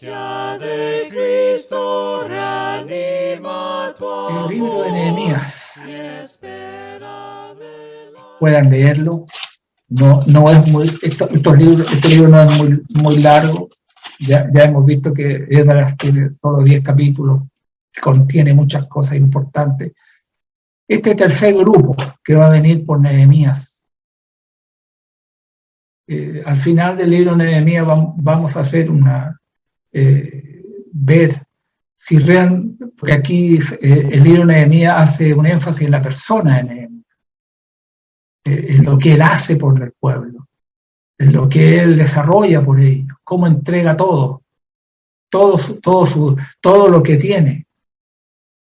justicia de Cristo reanima tu amor. El libro de Nehemías, puedan leerlo. No es muy, este libro no es muy largo. Ya hemos visto que Esdras tiene solo 10 capítulos, contiene muchas cosas importantes. Este tercer grupo que va a venir por Nehemías, al final del libro de Nehemías vamos a hacer ver si porque aquí el libro de Nehemías hace un énfasis en la persona de Nehemías, en lo que él hace por el pueblo, en lo que él desarrolla por ellos, cómo entrega todo lo que tiene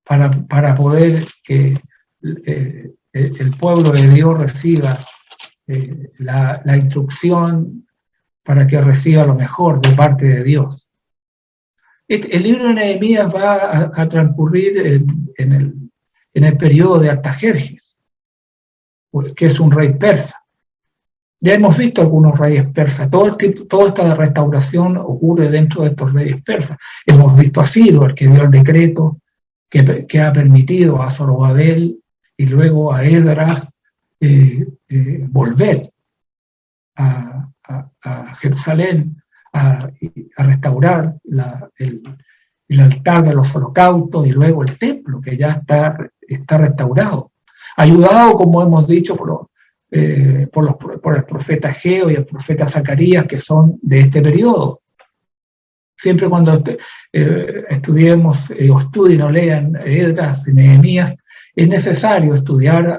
para poder que el pueblo de Dios reciba la instrucción para que reciba lo mejor de parte de Dios. El libro de Nehemías va a transcurrir en el periodo de Artajerjes, que es un rey persa. Ya hemos visto algunos reyes persas. Toda esta restauración ocurre dentro de estos reyes persas. Hemos visto a Ciro, el que dio el decreto que ha permitido a Zorobabel y luego a Esdras volver a Jerusalén a restaurar el altar de los holocaustos y luego el templo, que ya está restaurado. Ayudado, como hemos dicho, por el profeta Ageo y el profeta Zacarías, que son de este periodo. Siempre cuando estudiemos o estudien o lean Esdras y Nehemías, es necesario estudiar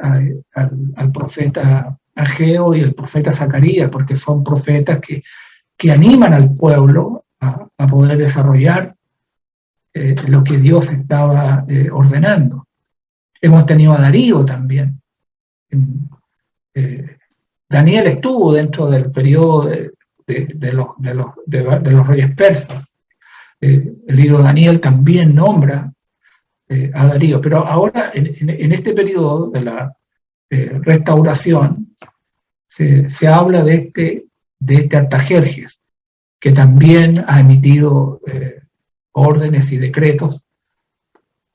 al profeta Ageo y el profeta Zacarías, porque son profetas que animan al pueblo a poder desarrollar lo que Dios estaba ordenando. Hemos tenido a Darío también. Daniel estuvo dentro del periodo de los reyes persas. El libro de Daniel también nombra a Darío, pero ahora en este periodo de la restauración se habla de este Artajerjes, que también ha emitido órdenes y decretos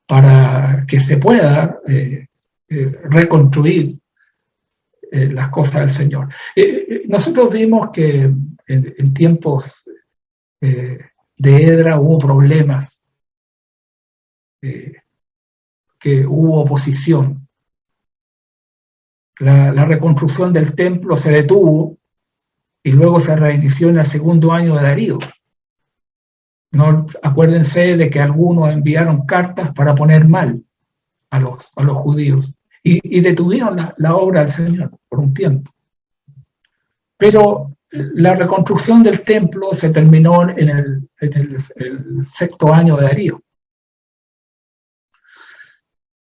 para que se pueda reconstruir las cosas del Señor. Nosotros vimos que en tiempos de Esdras hubo problemas, que hubo oposición. La reconstrucción del templo se detuvo y luego se reinició en el segundo año de Darío. No, acuérdense de que algunos enviaron cartas para poner mal a los judíos y detuvieron la obra del Señor por un tiempo. Pero la reconstrucción del templo se terminó en el sexto año de Darío.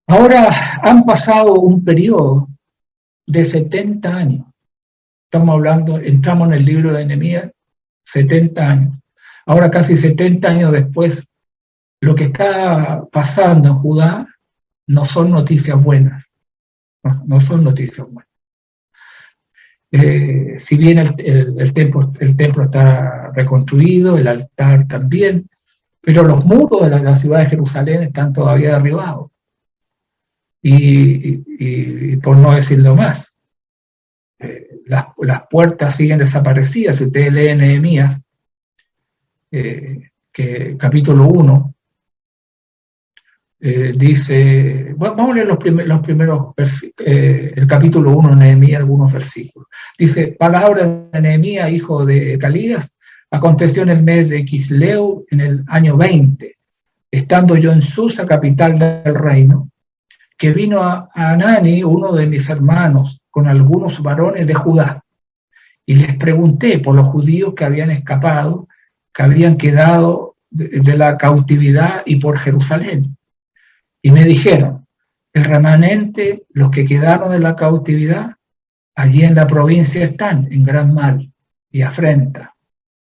Ahora han pasado un periodo de 70 años. Entramos en el libro de Nehemías, 70 años. Ahora casi 70 años después, lo que está pasando en Judá no son noticias buenas. No son noticias buenas. Si bien el templo está reconstruido, el altar también, pero los muros de la ciudad de Jerusalén están todavía derribados. Y por no decirlo más, las puertas siguen desaparecidas. Si ustedes leen Nehemías, que capítulo 1, dice, vamos a leer los primeros versículos, el capítulo 1 de Nehemías, algunos versículos. Dice, palabra de Nehemías, hijo de Calías, aconteció en el mes de Quisleu, en el año 20, estando yo en Susa, capital del reino, que vino a Anani, uno de mis hermanos, con algunos varones de Judá, y les pregunté por los judíos que habían escapado, que habían quedado de la cautividad y por Jerusalén. Y me dijeron, el remanente, los que quedaron de la cautividad, allí en la provincia están, en gran mal y afrenta,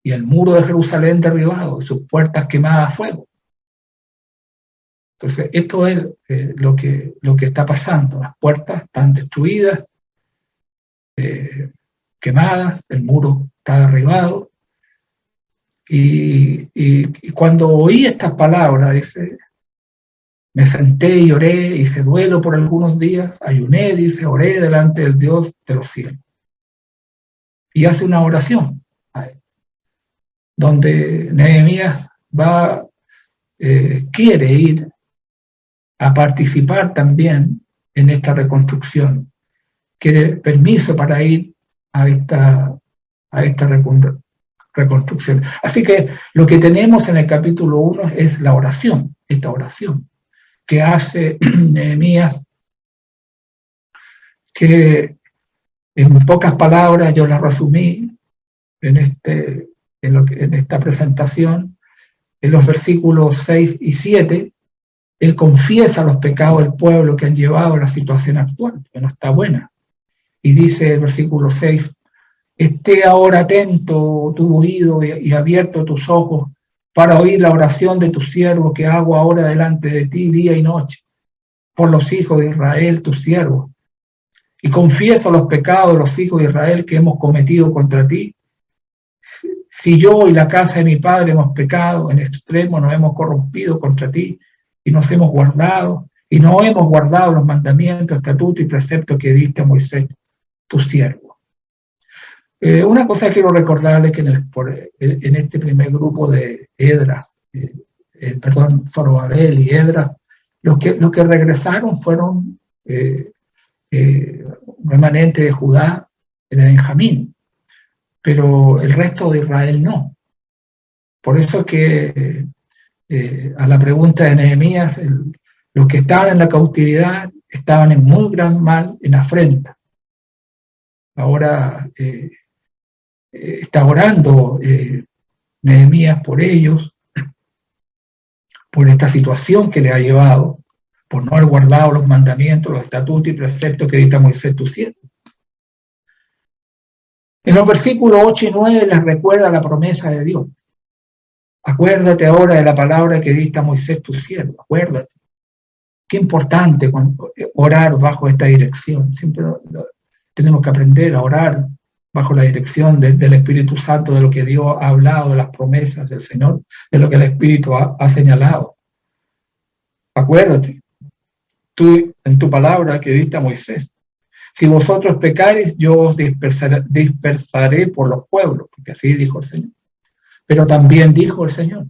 y el muro de Jerusalén derribado, y sus puertas quemadas a fuego. Entonces, esto es lo que está pasando. Las puertas están destruidas, quemadas, el muro está derribado, Y cuando oí estas palabras, dice, me senté y oré, hice duelo por algunos días, ayuné, dice, oré delante del Dios de los cielos. Y hace una oración, donde Nehemías quiere ir a participar también en esta reconstrucción, quiere permiso para ir a esta reconstrucción. Así que lo que tenemos en el capítulo 1 es la oración, esta oración que hace Nehemías, que en pocas palabras yo la resumí en esta presentación. En los versículos 6 y 7, él confiesa los pecados del pueblo que han llevado a la situación actual, que no está buena. Y dice el versículo 6, esté ahora atento tu oído y abierto tus ojos para oír la oración de tu siervo que hago ahora delante de ti día y noche, por los hijos de Israel, tus siervos. Y confieso los pecados de los hijos de Israel que hemos cometido contra ti. Si yo y la casa de mi padre hemos pecado en extremo, nos hemos corrompido contra ti y nos hemos guardado, y no hemos guardado los mandamientos, estatutos y preceptos que diste a Moisés, tu siervo. Una cosa quiero recordarles que en este primer grupo de Esdras, Zorobabel y Esdras, los que regresaron fueron remanente de Judá, de Benjamín, pero el resto de Israel no. Por eso que a la pregunta de Nehemías, los que estaban en la cautividad estaban en muy gran mal, en afrenta. Ahora está orando Nehemías por ellos, por esta situación que le ha llevado, por no haber guardado los mandamientos, los estatutos y preceptos que dicta Moisés tu siervo. En los versículos 8 y 9 les recuerda la promesa de Dios. Acuérdate ahora de la palabra que dicta Moisés tu siervo, acuérdate. Qué importante orar bajo esta dirección. Siempre tenemos que aprender a orar bajo la dirección del Espíritu Santo, de lo que Dios ha hablado, de las promesas del Señor, de lo que el Espíritu ha señalado. Acuérdate, tú en tu palabra que dicta Moisés, si vosotros pecareis, yo os dispersaré por los pueblos, porque así dijo el Señor. Pero también dijo el Señor,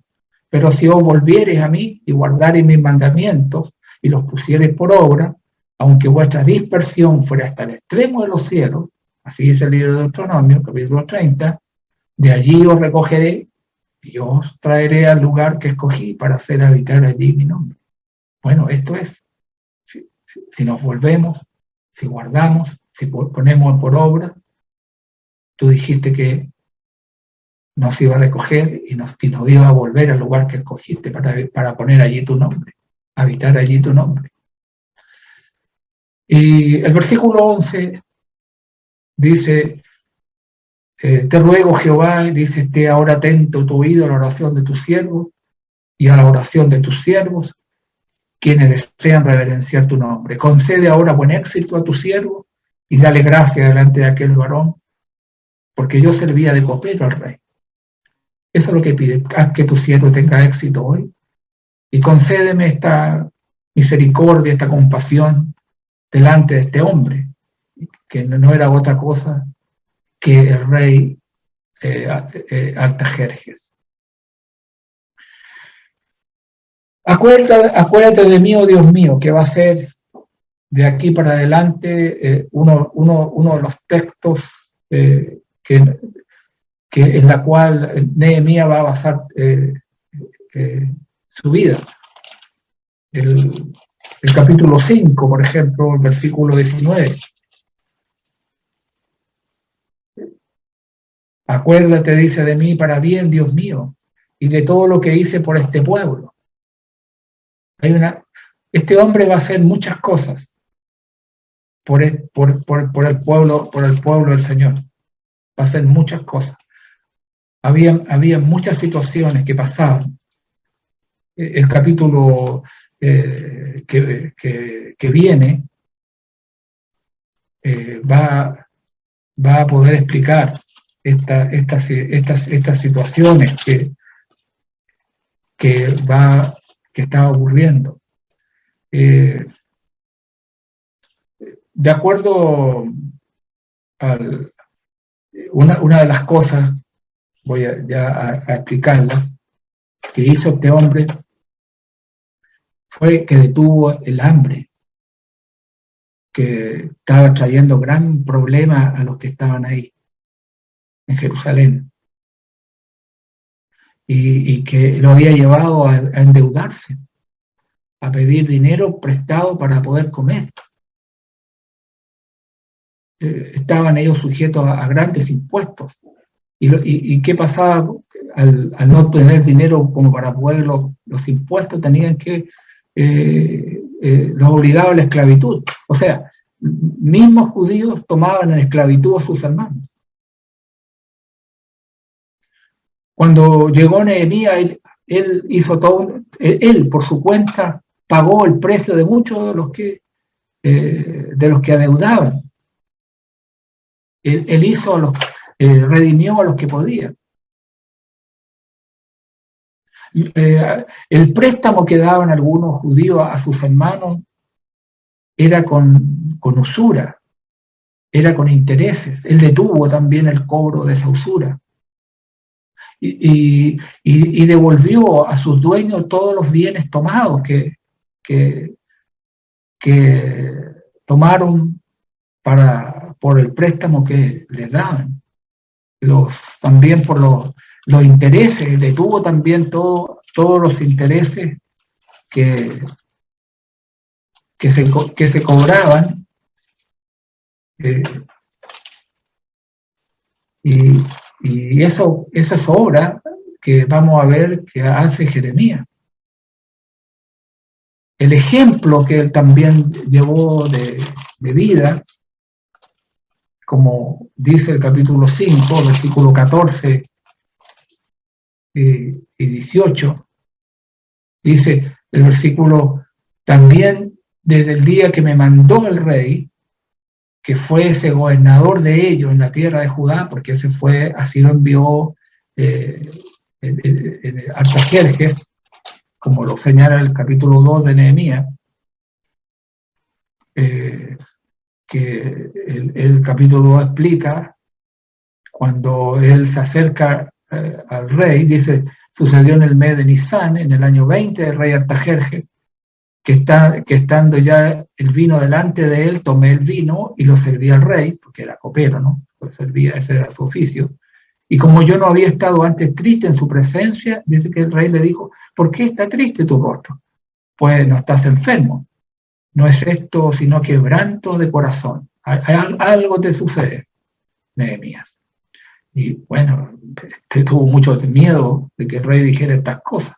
pero si os volviereis a mí y guardareis mis mandamientos y los pusiereis por obra, aunque vuestra dispersión fuera hasta el extremo de los cielos, así dice el libro de Deuteronomio, capítulo 30, de allí os recogeré y os traeré al lugar que escogí para hacer habitar allí mi nombre. Bueno, esto es, si nos volvemos, si guardamos, si ponemos por obra, tú dijiste que nos iba a recoger y nos iba a volver al lugar que escogiste para poner allí tu nombre, habitar allí tu nombre. Y el versículo 11 dice, te ruego Jehová, dice, esté ahora atento tu oído a la oración de tus siervos y a la oración de tus siervos, quienes desean reverenciar tu nombre. Concede ahora buen éxito a tu siervo y dale gracia delante de aquel varón, porque yo servía de copero al rey. Eso es lo que pide, haz que tu siervo tenga éxito hoy y concédeme esta misericordia, esta compasión delante de este hombre, que no era otra cosa que el rey Artajerjes. Acuérdate de mí, oh Dios mío, que va a ser de aquí para adelante uno de los textos que en la cual Nehemías va a basar su vida. El capítulo 5, por ejemplo, el versículo 19. Acuérdate, dice, de mí para bien, Dios mío, y de todo lo que hice por este pueblo. Este hombre va a hacer muchas cosas por el pueblo del Señor. Va a hacer muchas cosas. Había muchas situaciones que pasaban. El capítulo que viene va a poder explicar estas situaciones que estaba ocurriendo. De acuerdo a una de las cosas, voy a explicarlas, que hizo este hombre fue que detuvo el hambre, que estaba trayendo gran problema a los que estaban ahí, en Jerusalén, y que lo había llevado a endeudarse, a pedir dinero prestado para poder comer. Estaban ellos sujetos a grandes impuestos. ¿Y qué pasaba? Al no tener dinero como para poder los impuestos, tenían que los obligaba a la esclavitud. O sea, mismos judíos tomaban en esclavitud a sus hermanos. Cuando llegó Nehemías, él hizo todo, él por su cuenta pagó el precio de muchos de los que adeudaban. Él hizo redimió a los que podía. El préstamo que daban algunos judíos a sus hermanos era con usura, era con intereses. Él detuvo también el cobro de esa usura y devolvió a sus dueños todos los bienes tomados que tomaron por el préstamo que les daban. También por los intereses, detuvo también todos los intereses que se cobraban, y eso es obra que vamos a ver que hace Jeremías. El ejemplo que él también llevó de vida, como dice el capítulo 5, versículo 14 y 18, dice el versículo: también desde el día que me mandó el rey, que fuese gobernador de ellos en la tierra de Judá, porque ese fue, así lo envió Artajerjes, como lo señala el capítulo 2 de Nehemías, que el capítulo 2 explica, cuando él se acerca al rey, dice: sucedió en el mes de Nisán, en el año 20 del rey Artajerjes, que estando ya el vino delante de él, tomé el vino y lo serví al rey, porque era copero, ¿no? Lo servía, ese era su oficio. Y como yo no había estado antes triste en su presencia, dice que el rey le dijo: ¿por qué está triste tu rostro? Pues no estás enfermo. No es esto sino quebranto de corazón. Algo te sucede, Nehemías. Y bueno, tuvo mucho miedo de que el rey dijera estas cosas.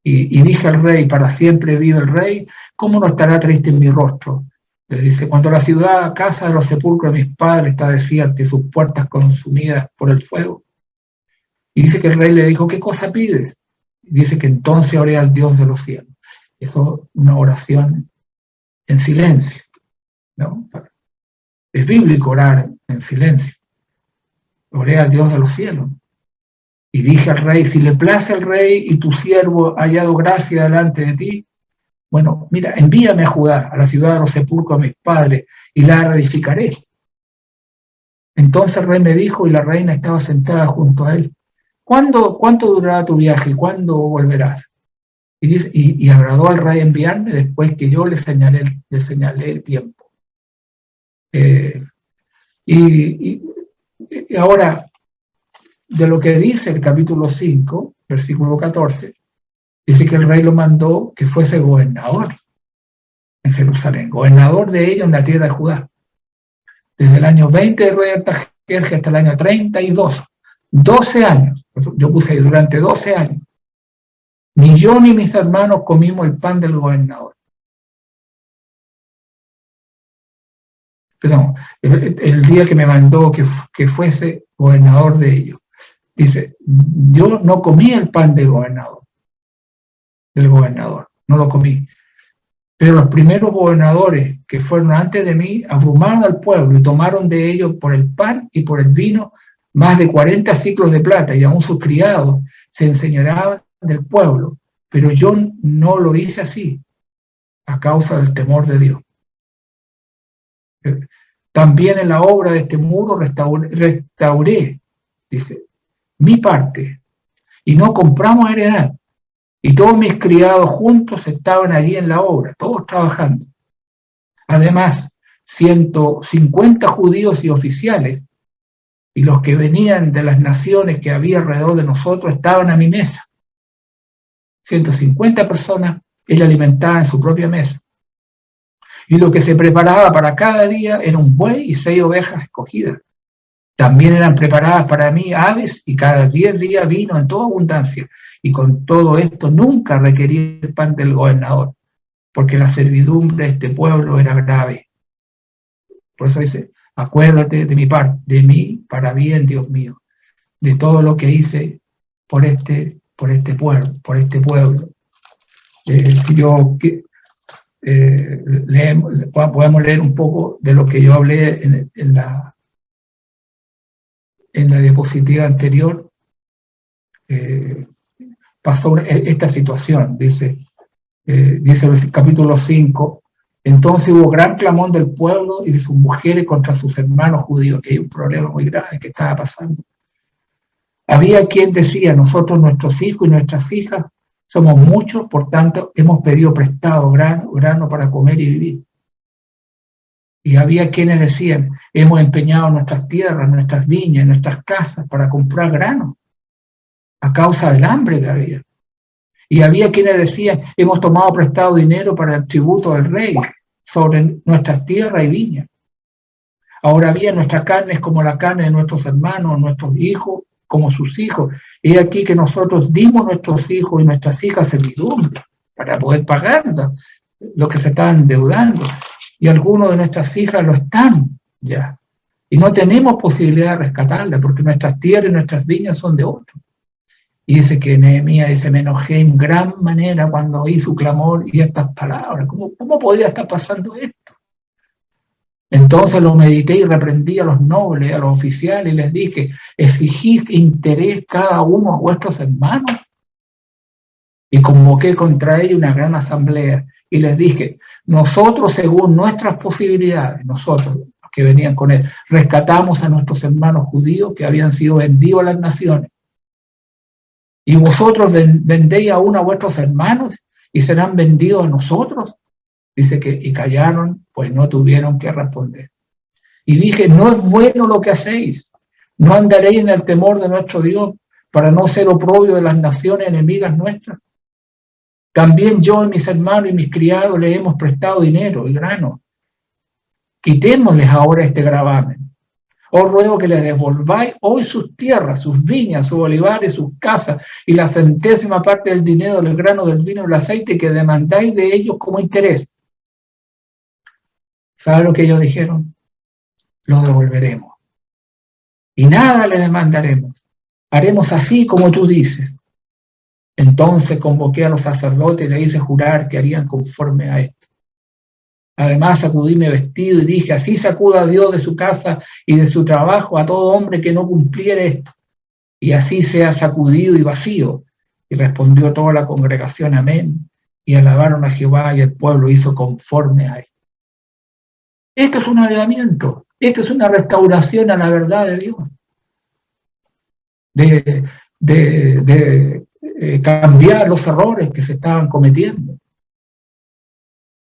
Y dije al rey: para siempre vive el rey, ¿cómo no estará triste en mi rostro? Le dice: cuando la ciudad, casa de los sepulcros de mis padres, está desierta y sus puertas consumidas por el fuego. Y dice que el rey le dijo: ¿qué cosa pides? Y dice que entonces oré al Dios de los cielos. Eso es una oración en silencio, ¿no? Es bíblico orar en silencio. Oré al Dios de los cielos. Y dije al rey: si le place al rey y tu siervo ha hallado gracia delante de ti, bueno, mira, envíame a Judá, a la ciudad de los sepulcros de mis padres, y la reedificaré. Entonces el rey me dijo, y la reina estaba sentada junto a él: ¿cuánto durará tu viaje y cuándo volverás? Y agradó al rey enviarme después que yo le señalé el tiempo. Y ahora, de lo que dice el capítulo 5, versículo 14, dice que el rey lo mandó que fuese gobernador en Jerusalén, gobernador de ellos en la tierra de Judá, desde el año 20 del rey Artajerjes hasta el año 32, 12 años, yo puse ahí, durante 12 años, ni yo ni mis hermanos comimos el pan del gobernador. Perdón, el día que me mandó que fuese gobernador de ellos. Dice: yo no comí el pan del gobernador, no lo comí. Pero los primeros gobernadores que fueron antes de mí abrumaron al pueblo y tomaron de ellos por el pan y por el vino más de 40 ciclos de plata, y aún sus criados se enseñoreaban del pueblo. pero yo no lo hice así, a causa del temor de Dios. También en la obra de este muro restauré, dice, mi parte, y no compramos heredad. Y todos mis criados juntos estaban allí en la obra, todos trabajando. Además, 150 judíos y oficiales, y los que venían de las naciones que había alrededor de nosotros, estaban a mi mesa. 150 personas, él alimentaba en su propia mesa. Y lo que se preparaba para cada día era un buey y 6 ovejas escogidas. También eran preparadas para mí aves y cada 10 días vino en toda abundancia. Y con todo esto nunca requerí el pan del gobernador, porque la servidumbre de este pueblo era grave. Por eso dice, acuérdate de mi parte, de mí para bien, Dios mío, de todo lo que hice por este pueblo. Podemos leer un poco de lo que yo hablé en la diapositiva anterior. Pasó esta situación, dice el capítulo 5, entonces hubo gran clamor del pueblo y de sus mujeres contra sus hermanos judíos, que hay un problema muy grave que estaba pasando. Había quien decía, nosotros, nuestros hijos y nuestras hijas, somos muchos, por tanto, hemos pedido prestado grano para comer y vivir. Y había quienes decían, hemos empeñado nuestras tierras, nuestras viñas, nuestras casas para comprar grano, a causa del hambre que había. Y había quienes decían, hemos tomado prestado dinero para el tributo del rey sobre nuestras tierras y viñas. Ahora bien, nuestra carne es como la carne de nuestros hermanos, nuestros hijos, como sus hijos. Y aquí que nosotros dimos nuestros hijos y nuestras hijas servidumbre para poder pagar lo que se estaban endeudando. Y algunos de nuestras hijas lo están ya. Y no tenemos posibilidad de rescatarlas porque nuestras tierras y nuestras viñas son de otros. Y dice que Nehemías dice, me enojé en gran manera cuando oí su clamor y estas palabras. ¿Cómo podía estar pasando esto? Entonces lo medité y reprendí a los nobles, a los oficiales, y les dije, exigid interés cada uno a vuestros hermanos. Y convoqué contra ellos una gran asamblea, y les dije, nosotros según nuestras posibilidades, nosotros, los que venían con él, rescatamos a nuestros hermanos judíos que habían sido vendidos a las naciones. Y vosotros vendéis aún a vuestros hermanos y serán vendidos a nosotros. Dice que, y callaron, pues no tuvieron que responder. Y dije, no es bueno lo que hacéis, no andaréis en el temor de nuestro Dios para no ser oprobio de las naciones enemigas nuestras. También yo y mis hermanos y mis criados les hemos prestado dinero y grano. Quitémosles ahora este gravamen. Os ruego que les devolváis hoy sus tierras, sus viñas, sus olivares, sus casas y la centésima parte del dinero, del grano, del vino y del aceite que demandáis de ellos como interés. ¿Sabe lo que ellos dijeron? Lo devolveremos. Y nada les demandaremos. Haremos así como tú dices. Entonces convoqué a los sacerdotes y les hice jurar que harían conforme a esto. Además sacudí mi vestido y dije, así sacuda a Dios de su casa y de su trabajo a todo hombre que no cumpliere esto. Y así sea sacudido y vacío. Y respondió toda la congregación, amén. Y alabaron a Jehová y el pueblo hizo conforme a esto. Esto es un avivamiento, esto es una restauración a la verdad de Dios. De cambiar los errores que se estaban cometiendo.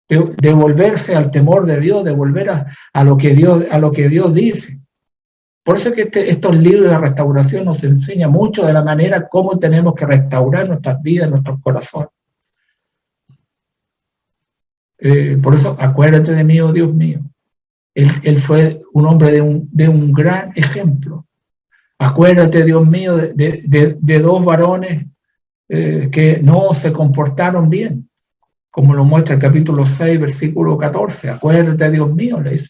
De volverse al temor de Dios, de volver a lo que Dios dice. Por eso es que estos libros de restauración nos enseñan mucho de la manera como tenemos que restaurar nuestras vidas, nuestros corazones. Por eso, acuérdate de mí, oh Dios mío. Él fue un hombre de un gran ejemplo. Acuérdate, Dios mío, de dos varones que no se comportaron bien, como lo muestra el capítulo 6, versículo 14. Acuérdate, Dios mío, le dice,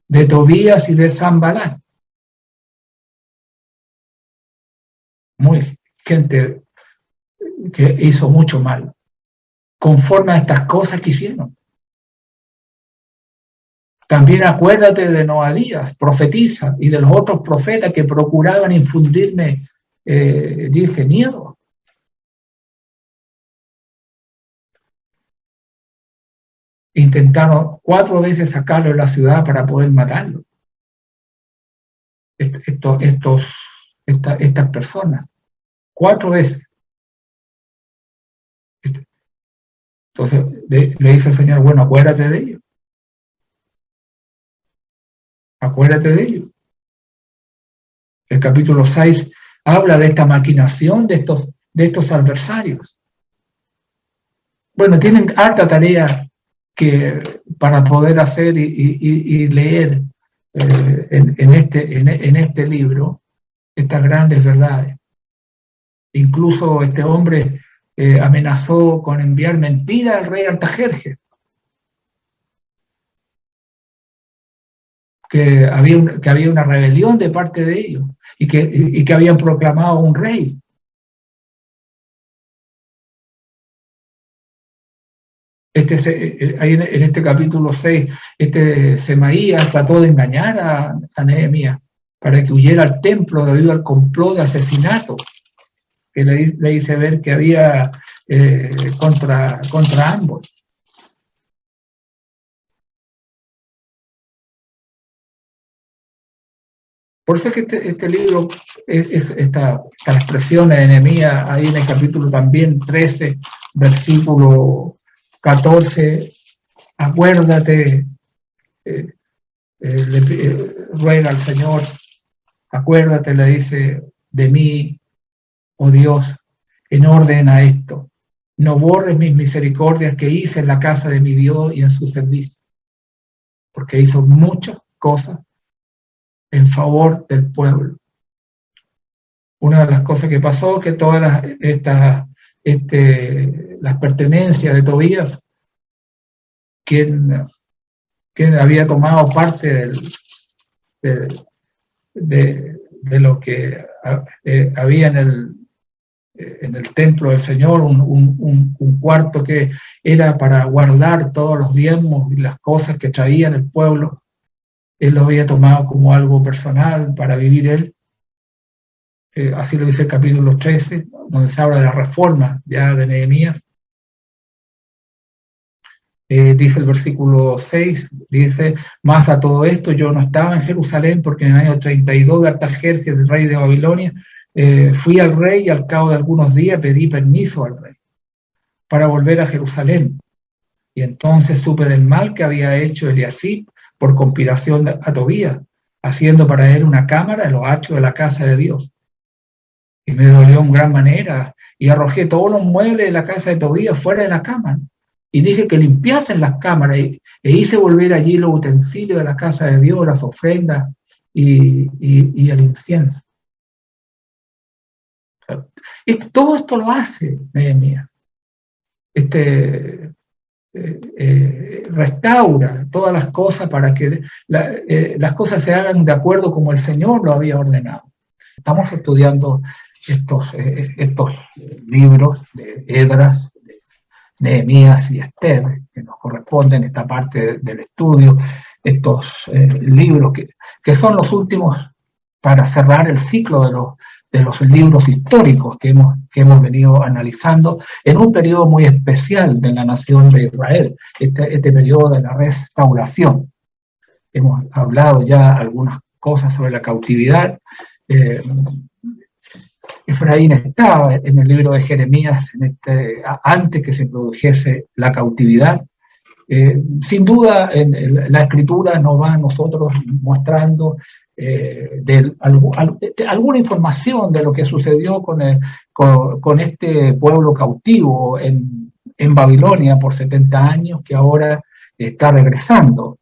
de Tobías y de Sanballat. Muy gente que hizo mucho mal, conforme a estas cosas que hicieron. También acuérdate de Noadías, profetisa, y de los otros profetas que procuraban infundirme, dice, miedo. intentaron 4 veces sacarlo de la ciudad para poder matarlo. Estas personas, 4 veces. Entonces le dice el Señor, bueno, acuérdate de ellos. Acuérdate de ellos. El capítulo 6 habla de esta maquinación de estos adversarios. Bueno, tienen harta tarea para poder hacer y leer en este libro estas grandes verdades. Incluso este hombre amenazó con enviar mentira al rey Artajerjes, que había una rebelión de parte de ellos y que habían proclamado un rey. Ahí en este capítulo 6, Semaías trató de engañar a Nehemías para que huyera al templo debido al complot de asesinato que le hice ver que había contra ambos. Por eso es que este libro, esta expresión de Nehemías, ahí en el capítulo también 13, versículo 14, acuérdate, ruega al Señor, acuérdate, le dice, de mí, oh Dios, en orden a esto. No borres mis misericordias que hice en la casa de mi Dios y en su servicio, porque hizo muchas cosas en favor del pueblo. Una de las cosas que pasó, que todas las pertenencias de Tobías, quien había tomado parte de lo que había en el templo del Señor, un cuarto que era para guardar todos los diezmos y las cosas que traía el pueblo. Él lo había tomado como algo personal para vivir él. Así lo dice el capítulo 13, donde se habla de la reforma ya de Nehemías. Dice el versículo 6, dice, más a todo esto yo no estaba en Jerusalén porque en el año 32 de Artajerjes, el rey de Babilonia, fui al rey y al cabo de algunos días pedí permiso al rey para volver a Jerusalén. Y entonces supe del mal que había hecho Eliasib por conspiración a Tobías, haciendo para él una cámara en los atrios de la casa de Dios. Y me dolió en gran manera y arrojé todos los muebles de la casa de Tobías fuera de la cámara. Y dije que limpiasen las cámaras e hice volver allí los utensilios de la casa de Dios, las ofrendas y el incienso. Todo esto lo hace Nehemías. Restaura todas las cosas para que las cosas se hagan de acuerdo como el Señor lo había ordenado. Estamos estudiando estos libros de Esdras, de Nehemías y Esther, que nos corresponden esta parte del estudio, estos libros que son los últimos para cerrar el ciclo de los libros históricos que hemos venido analizando en un periodo muy especial de la nación de Israel, este periodo de la restauración. Hemos hablado ya algunas cosas sobre la cautividad. Efraín estaba en el libro de Jeremías antes que se produjese la cautividad. Sin duda, la escritura nos va a nosotros mostrando alguna información de lo que sucedió con este pueblo cautivo en Babilonia por 70 años, que ahora está regresando.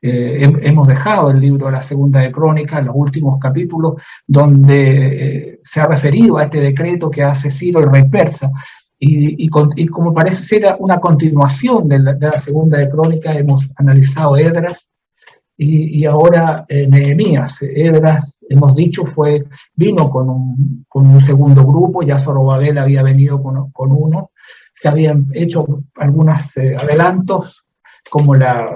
Hemos dejado el libro de la Segunda de Crónicas, los últimos capítulos, donde se ha referido a este decreto que hace Ciro, el rey persa, y como parece ser una continuación de la Segunda de Crónicas, hemos analizado Esdras y ahora Nehemías. Esdras, hemos dicho, vino con un segundo grupo, ya Zorobabel había venido con uno, se habían hecho algunos adelantos, como la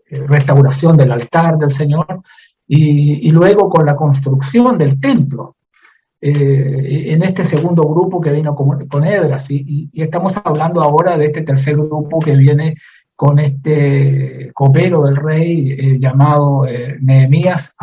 restauración del altar del Señor, y luego con la construcción del templo, en este segundo grupo que vino con Esdras, y estamos hablando ahora de este tercer grupo que viene con este copero del rey llamado Nehemías,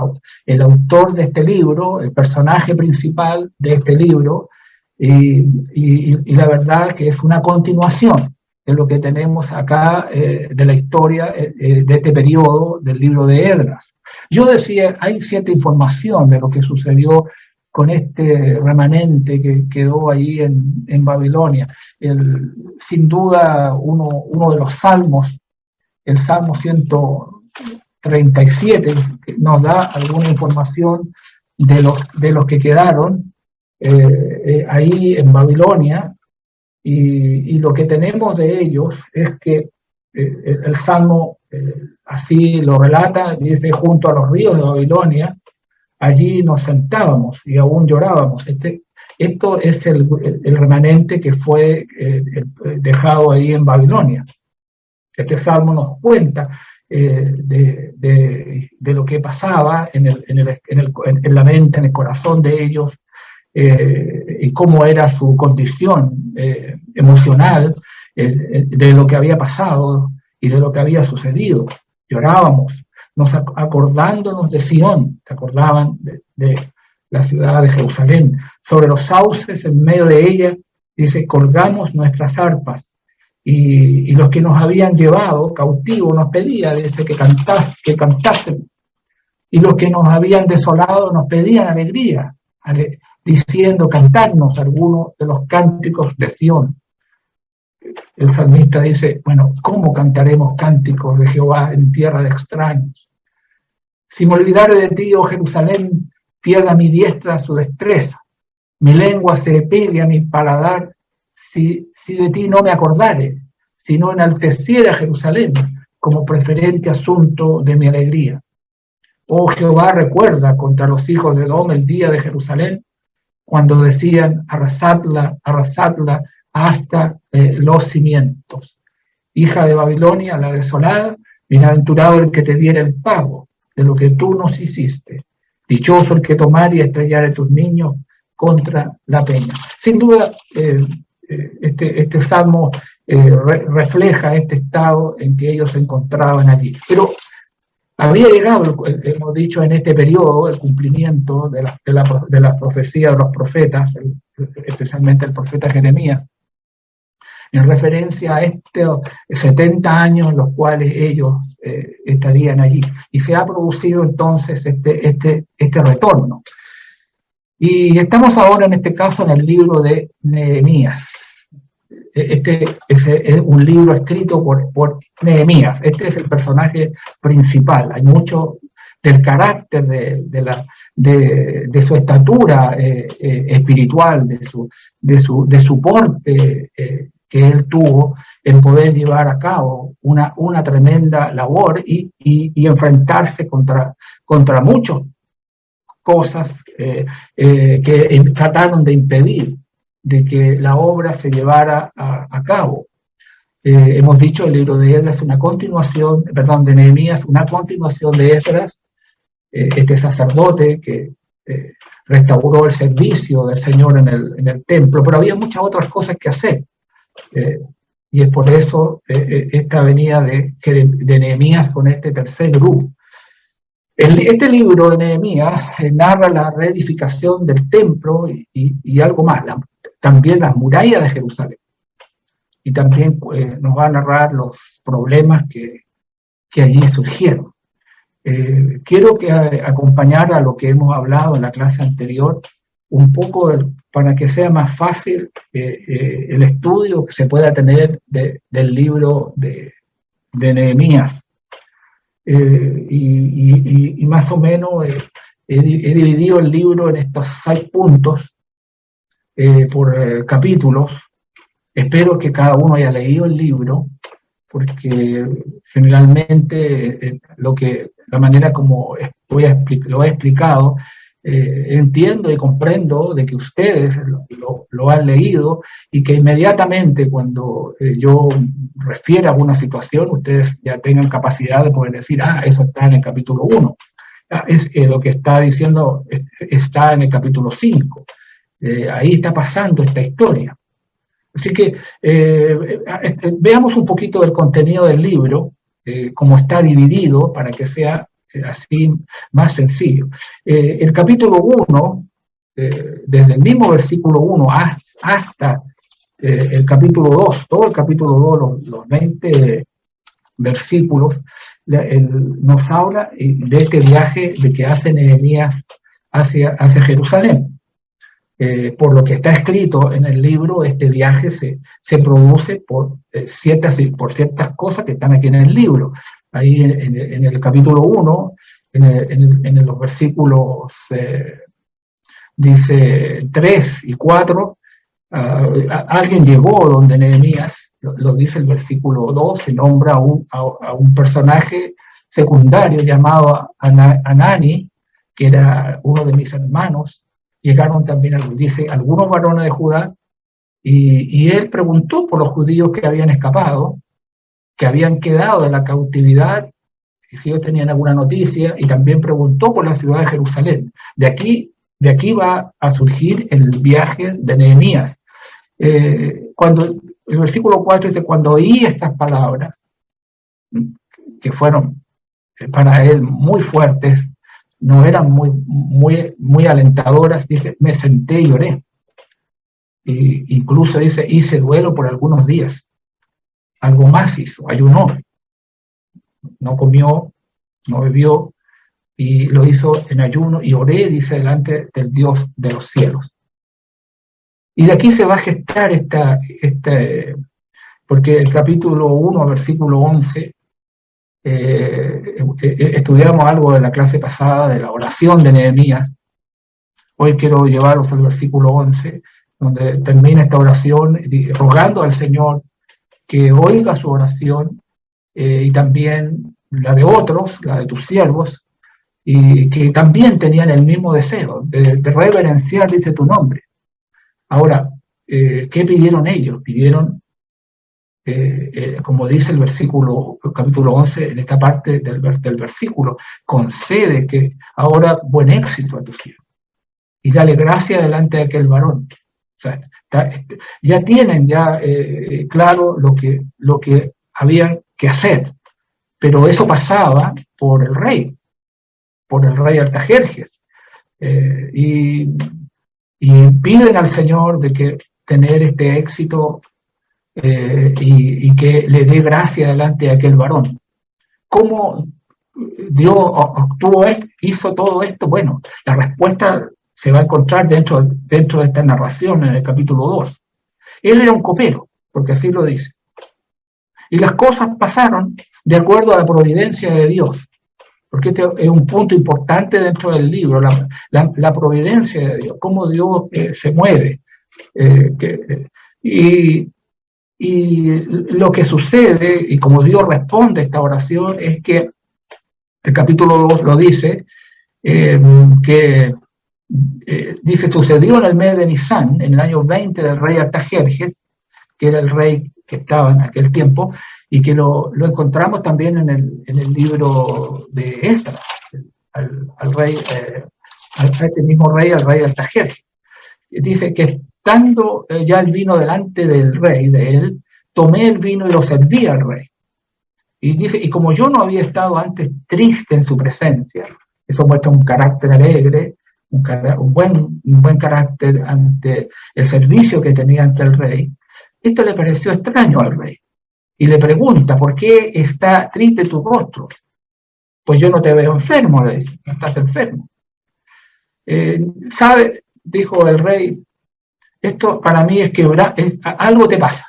el autor de este libro, el personaje principal de este libro, y la verdad que es una continuación de lo que tenemos acá de la historia de este periodo del libro de Esdras. Yo decía, hay cierta información de lo que sucedió con este remanente que quedó ahí en Babilonia. Sin duda, uno de los salmos, el Salmo 137, nos da alguna información de los que quedaron ahí en Babilonia, y lo que tenemos de ellos es que el Salmo así lo relata, dice: junto a los ríos de Babilonia, allí nos sentábamos y aún llorábamos. Esto es el remanente que fue dejado ahí en Babilonia. Este salmo nos cuenta de lo que pasaba en la mente, en el corazón de ellos, y cómo era su condición emocional, de lo que había pasado y de lo que había sucedido. Llorábamos, acordándonos de Sión, se acordaban de la ciudad de Jerusalén. Sobre los sauces, en medio de ella, dice: colgamos nuestras arpas. Y los que nos habían llevado cautivos nos pedían, dice, que cantasen. Y los que nos habían desolado nos pedían alegría, diciendo: cantarnos algunos de los cánticos de Sión. El salmista dice: bueno, ¿cómo cantaremos cánticos de Jehová en tierra de extraños? Si me olvidare de ti, oh Jerusalén, pierda mi diestra su destreza, mi lengua se pegue a mi paladar, si de ti no me acordare, si no enalteciera Jerusalén como preferente asunto de mi alegría. Oh Jehová, recuerda contra los hijos de Edom el día de Jerusalén, cuando decían: arrasadla, arrasadla hasta los cimientos. Hija de Babilonia, la desolada, bienaventurado el que te diera el pago de lo que tú nos hiciste. Dichoso el que tomar y estrellar tus niños contra la peña. Sin duda, este salmo refleja este estado en que ellos se encontraban allí. Pero había llegado, hemos dicho, en este periodo, el cumplimiento de la profecía de los profetas, especialmente el profeta Jeremías, en referencia a estos 70 años en los cuales ellos estarían allí. Y se ha producido entonces este retorno. Y estamos ahora en este caso en el libro de Nehemías. Este es un libro escrito por Nehemías. Este es el personaje principal. Hay mucho del carácter de su estatura espiritual, de su porte que él tuvo en poder llevar a cabo una tremenda labor y enfrentarse contra muchas cosas que trataron de impedir de que la obra se llevara a cabo. Hemos dicho, el libro de Esdras es una continuación, de Nehemías, una continuación de Esdras, este sacerdote que restauró el servicio del Señor en el templo, pero había muchas otras cosas que hacer. Y es por eso esta venida de Nehemías con este tercer grupo. Este libro de Nehemías narra la reedificación del templo y algo más, también las murallas de Jerusalén. Y también nos va a narrar los problemas que allí surgieron. Quiero acompañar a lo que hemos hablado en la clase anterior, un poco para que sea más fácil el estudio que se pueda tener del libro de Nehemías. Y más o menos he dividido el libro en estos 6 puntos por capítulos. Espero que cada uno haya leído el libro, porque generalmente la manera como lo he explicado, entiendo y comprendo de que ustedes lo han leído y que inmediatamente cuando yo refiera a alguna situación, ustedes ya tengan capacidad de poder decir: eso está en el capítulo 1. Lo que está diciendo está en el capítulo 5. Ahí está pasando esta historia. Así que veamos un poquito del contenido del libro, cómo está dividido para que sea así más sencillo. El capítulo 1, desde el mismo versículo 1 hasta el capítulo 2, todo el capítulo 2, los 20 versículos, nos habla de este viaje de que hace Nehemías hacia Jerusalén. Por lo que está escrito en el libro, este viaje se produce por ciertas cosas que están aquí en el libro. Ahí en el capítulo 1, en los versículos dice 3 y 4, alguien llegó donde Nehemías, lo dice el versículo 2, se nombra a un personaje secundario llamado Anani, que era uno de mis hermanos. Llegaron también, dice, algunos varones de Judá, y él preguntó por los judíos que habían escapado, que habían quedado de la cautividad, y si ellos tenían alguna noticia, y también preguntó por la ciudad de Jerusalén. De aquí va a surgir el viaje de Nehemías. Cuando el versículo 4 dice, cuando oí estas palabras, que fueron para él muy fuertes, no eran muy alentadoras, dice, me senté y lloré. Incluso dice, hice duelo por algunos días. Algo más hizo, ayunó. No comió, no bebió, y lo hizo en ayuno, y oré, dice, delante del Dios de los cielos. Y de aquí se va a gestar porque el capítulo 1, versículo 11, estudiamos algo de la clase pasada de la oración de Nehemías. Hoy quiero llevaros al versículo 11, donde termina esta oración rogando al Señor que oiga su oración y también la de otros, la de tus siervos, y que también tenían el mismo deseo de reverenciar, dice, tu nombre. Ahora, ¿qué pidieron ellos? Pidieron, como dice el capítulo 11, en esta parte del versículo, concede que ahora buen éxito a tu siervo y dale gracia delante de aquel varón. O sea, ya tienen claro lo que había que hacer, pero eso pasaba por el rey Artajerjes, y piden al Señor de que tener este éxito y que le dé gracia delante de aquel varón. ¿Cómo Dios hizo todo esto? Bueno, la respuesta se va a encontrar dentro de esta narración en el capítulo 2. Él era un copero, porque así lo dice. Y las cosas pasaron de acuerdo a la providencia de Dios, porque este es un punto importante dentro del libro, la providencia de Dios, cómo Dios se mueve. Y lo que sucede, y como Dios responde a esta oración, es que el capítulo 2 lo dice, dice, sucedió en el mes de Nisan, en el año 20 del rey Artajerjes, que era el rey que estaba en aquel tiempo, y que lo encontramos también en el libro de Esdras, al rey, a este mismo rey, al rey Artajerjes. Dice que estando ya el vino delante del rey, de él, tomé el vino y lo serví al rey. Y dice, y como yo no había estado antes triste en su presencia, eso muestra un carácter alegre, un buen carácter ante el servicio que tenía ante el rey, esto le pareció extraño al rey. Y le pregunta, ¿por qué está triste tu rostro? Pues yo no te veo enfermo, le dice, no estás enfermo. ¿Sabe? Dijo el rey, esto para mí es algo te pasa,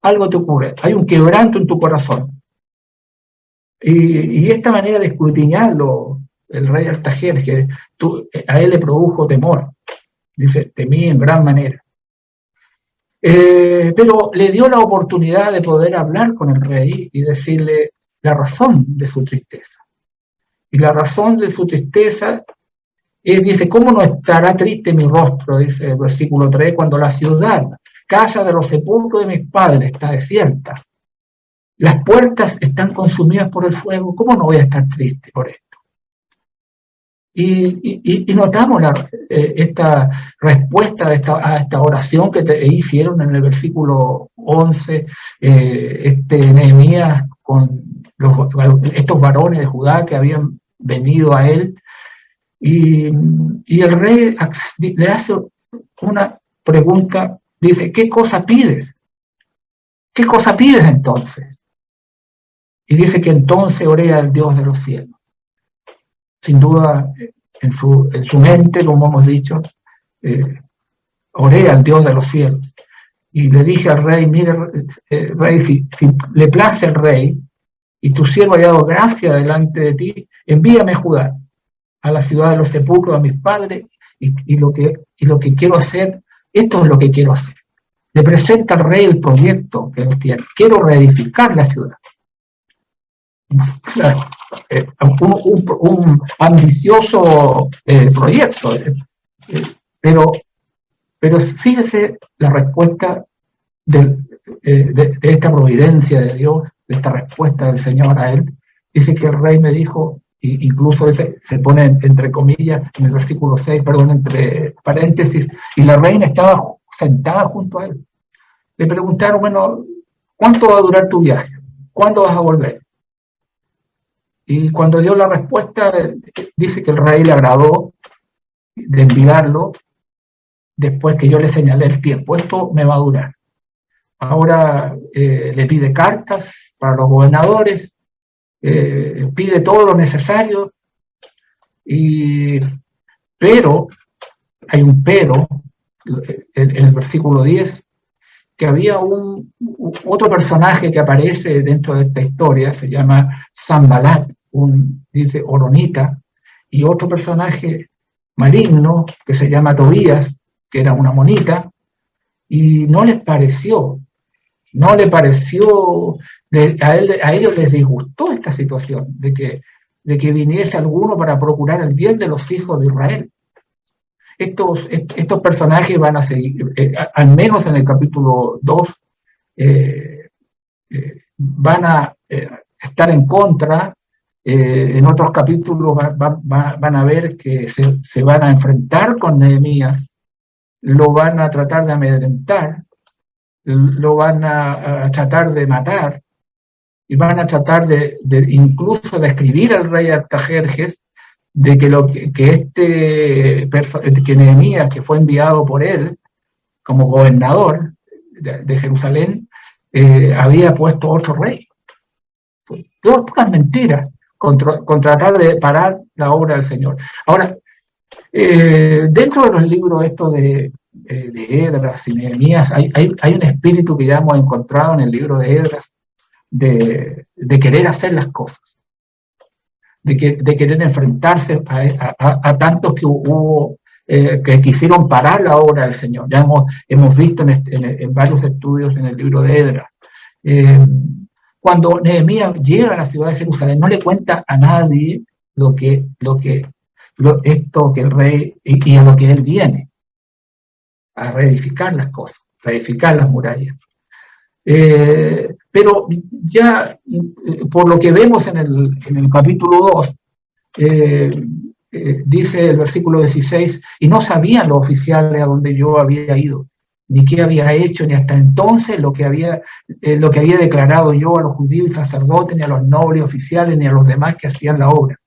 algo te ocurre, hay un quebranto en tu corazón. Y esta manera de escudriñarlo, el rey Artajerjes, a él le produjo temor, dice, temí en gran manera. Pero le dio la oportunidad de poder hablar con el rey y decirle la razón de su tristeza. Y la razón de su tristeza dice, ¿cómo no estará triste mi rostro? Dice el versículo 3, cuando la ciudad, casa de los sepulcros de mis padres, está desierta. Las puertas están consumidas por el fuego. ¿Cómo no voy a estar triste por esto? Y notamos esta respuesta a esta oración que hicieron en el versículo 11, Nehemías con estos varones de Judá que habían venido a él, y el rey le hace una pregunta, dice, ¿qué cosa pides? ¿Qué cosa pides entonces? Y dice que entonces oré al Dios de los cielos. Sin duda, en su mente, como hemos dicho, oré al Dios de los cielos. Y le dije al rey, mire, rey, si le place al rey, y tu siervo haya dado gracia delante de ti, envíame a Judá, a la ciudad de los sepulcros, a mis padres, y lo que quiero hacer, esto es lo que quiero hacer. Le presenta al rey el proyecto que él tiene. Quiero reedificar la ciudad. Claro, un ambicioso proyecto, pero fíjese la respuesta de esta providencia de Dios, de esta respuesta del Señor a él. Dice que el rey me dijo, incluso se pone entre comillas en el versículo 6, perdón, entre paréntesis, y la reina estaba sentada junto a él. Le preguntaron, bueno, ¿cuánto va a durar tu viaje? ¿Cuándo vas a volver? Y cuando dio la respuesta, dice que el rey le agradó de enviarlo después que yo le señalé el tiempo. Esto me va a durar. Ahora le pide cartas para los gobernadores, pide todo lo necesario, pero, hay un pero, en el versículo 10, que había otro personaje que aparece dentro de esta historia, se llama Sanbalat, dice Horonita, y otro personaje maligno que se llama Tobías, que era una amonita, y no les pareció, a ellos les disgustó esta situación de que viniese alguno para procurar el bien de los hijos de Israel. Estos personajes van a seguir, al menos en el capítulo 2, van a estar en contra. En otros capítulos van a ver que se van a enfrentar con Nehemías, lo van a tratar de amedrentar, lo van a tratar de matar, y van a tratar de incluso de escribir al rey Artajerjes de que Nehemías, que fue enviado por él como gobernador de Jerusalén, había puesto otro rey. Todas puras mentiras contra tratar de parar la obra del Señor. Ahora, dentro de los libros estos de Esdras y Nehemías, hay un espíritu que ya hemos encontrado en el libro de Esdras de querer hacer las cosas, de querer enfrentarse a tantos que hubo que quisieron parar la obra del Señor. Ya hemos visto en varios estudios en el libro de Esdras. Cuando Nehemías llega a la ciudad de Jerusalén, no le cuenta a nadie esto que el rey, y a lo que él viene, a reedificar las cosas, reedificar las murallas. Pero ya por lo que vemos en el capítulo 2, dice el versículo 16, y no sabían los oficiales a donde yo había ido, ni qué había hecho, ni hasta entonces lo que había declarado yo a los judíos y sacerdotes, ni a los nobles oficiales, ni a los demás que hacían la obra.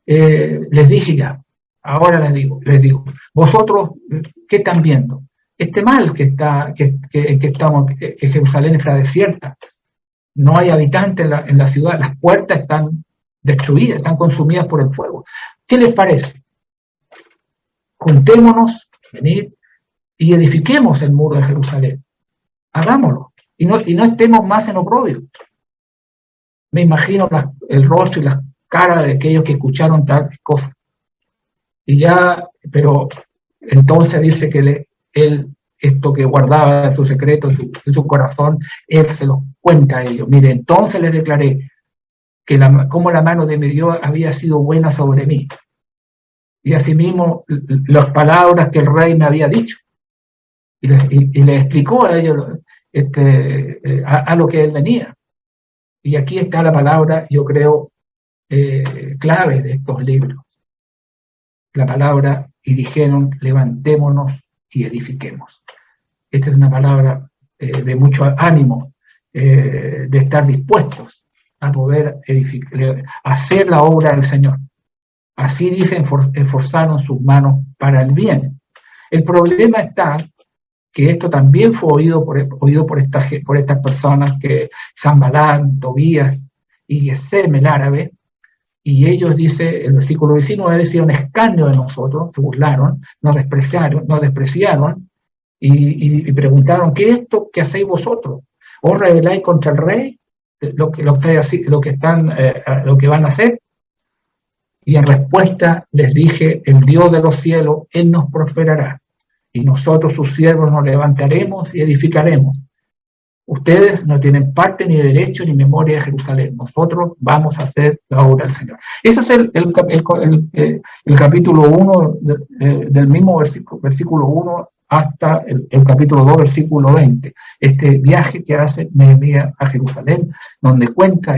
Les dije ya, ahora les digo, vosotros, ¿qué están viendo? Este mal que Jerusalén está desierta, no hay habitantes en la ciudad, las puertas están destruidas, están consumidas por el fuego. ¿Qué les parece? Juntémonos, venid y edifiquemos el muro de Jerusalén. Hagámoslo. Y no estemos más en oprobio. Me imagino el rostro y las caras de aquellos que escucharon tales cosas. Pero entonces dice que él, esto que guardaba en su secreto, en su corazón, él se lo cuenta a ellos. Mire, entonces les declaré que cómo la mano de mi Dios había sido buena sobre mí. Y asimismo las palabras que el rey me había dicho. Y les explicó a ellos a lo que él venía. Y aquí está la palabra, yo creo, clave de estos libros. la palabra y dijeron, levantémonos y edifiquemos. Esta es una palabra de mucho ánimo, de estar dispuestos a poder hacer la obra del Señor. Así dicen, esforzaron sus manos para el bien. El problema está que esto también fue oído por estas personas, que Sanballat, Tobías y Gesem, el árabe, y ellos, dice el versículo 19, hicieron escarnio de nosotros, se burlaron, nos despreciaron y preguntaron, ¿qué es esto que hacéis vosotros? ¿Os rebeláis contra el rey? Lo que van a hacer. Y en respuesta les dije, el Dios de los cielos, Él nos prosperará, y nosotros sus siervos nos levantaremos y edificaremos. Ustedes no tienen parte ni derecho ni memoria de Jerusalén. Nosotros vamos a hacer la obra del Señor. Ese es el capítulo 1 del mismo versículo 1 hasta el capítulo 2, versículo 20. Este viaje que hace Nehemías a Jerusalén, donde cuenta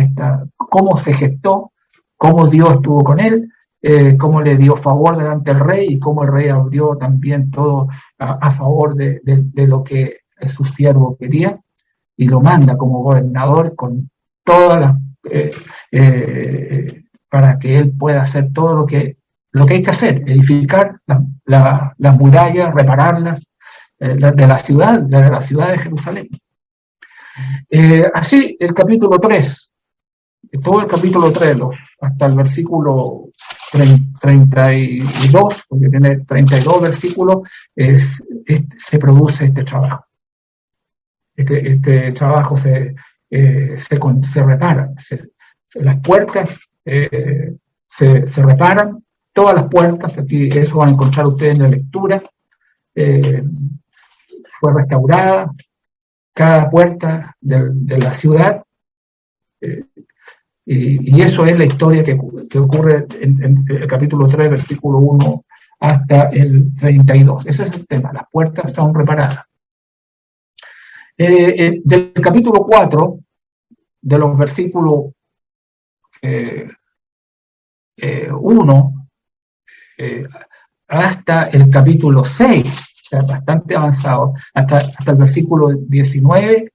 cómo se gestó, cómo Dios estuvo con él, cómo le dio favor delante del rey y cómo el rey abrió también todo a favor de lo que su siervo quería, y lo manda como gobernador con todas las para que él pueda hacer todo lo que hay que hacer, edificar las murallas, repararlas de la ciudad de Jerusalén. Así el capítulo 3, todo el capítulo 3 hasta el versículo 32, porque tiene 32 versículos, se produce este trabajo. Este trabajo se repara, las puertas se reparan, todas las puertas, aquí eso van a encontrar ustedes en la lectura, fue restaurada cada puerta de la ciudad, y eso es la historia que ocurre en el capítulo 3, versículo 1 hasta el 32. Ese es el tema, las puertas son reparadas. Del capítulo 4, de los versículos 1 hasta el capítulo 6, o sea, bastante avanzado, hasta el versículo 19,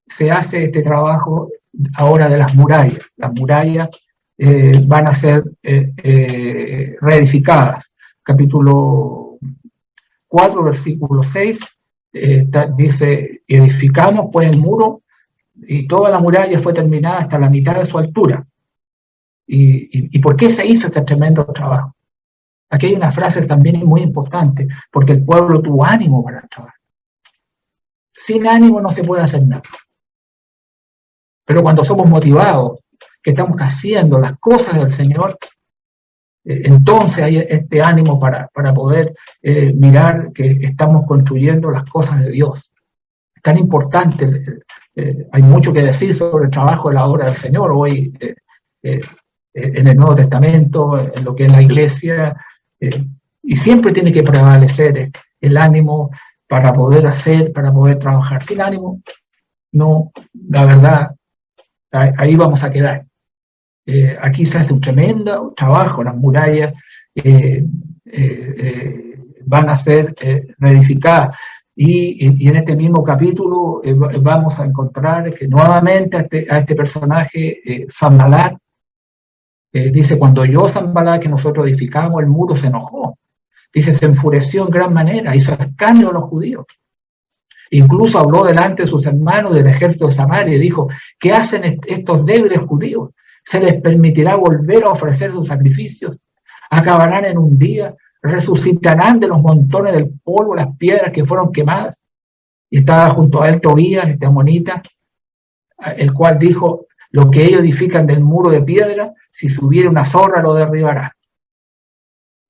se hace este trabajo ahora de las murallas. Las murallas van a ser reedificadas. Capítulo 4, versículo 6, dice, edificamos pues el muro, y toda la muralla fue terminada hasta la mitad de su altura. ¿Y por qué se hizo este tremendo trabajo? Aquí hay una frase también muy importante, porque el pueblo tuvo ánimo para el trabajo. Sin ánimo no se puede hacer nada. Pero cuando somos motivados, que estamos haciendo las cosas del Señor, entonces hay este ánimo para poder mirar que estamos construyendo las cosas de Dios. Es tan importante, hay mucho que decir sobre el trabajo de la obra del Señor hoy en el Nuevo Testamento, en lo que es la iglesia, y siempre tiene que prevalecer el ánimo para poder hacer, para poder trabajar. Sin ánimo, no, la verdad, ahí vamos a quedar. Aquí se hace un tremendo trabajo, las murallas van a ser reedificadas. Y en este mismo capítulo vamos a encontrar que nuevamente a este personaje, Sanballat, dice, cuando oyó Sanballat que nosotros edificamos el muro, se enojó. Dice, se enfureció en gran manera, hizo escarnio a los judíos. Incluso habló delante de sus hermanos del ejército de Samaria y dijo, ¿qué hacen estos débiles judíos? ¿Se les permitirá volver a ofrecer sus sacrificios? ¿Acabarán en un día? ¿Resucitarán de los montones del polvo las piedras que fueron quemadas? Y estaba junto a él Tobías, este amonita, el cual dijo, lo que ellos edifican del muro de piedra, si subiera una zorra lo derribará.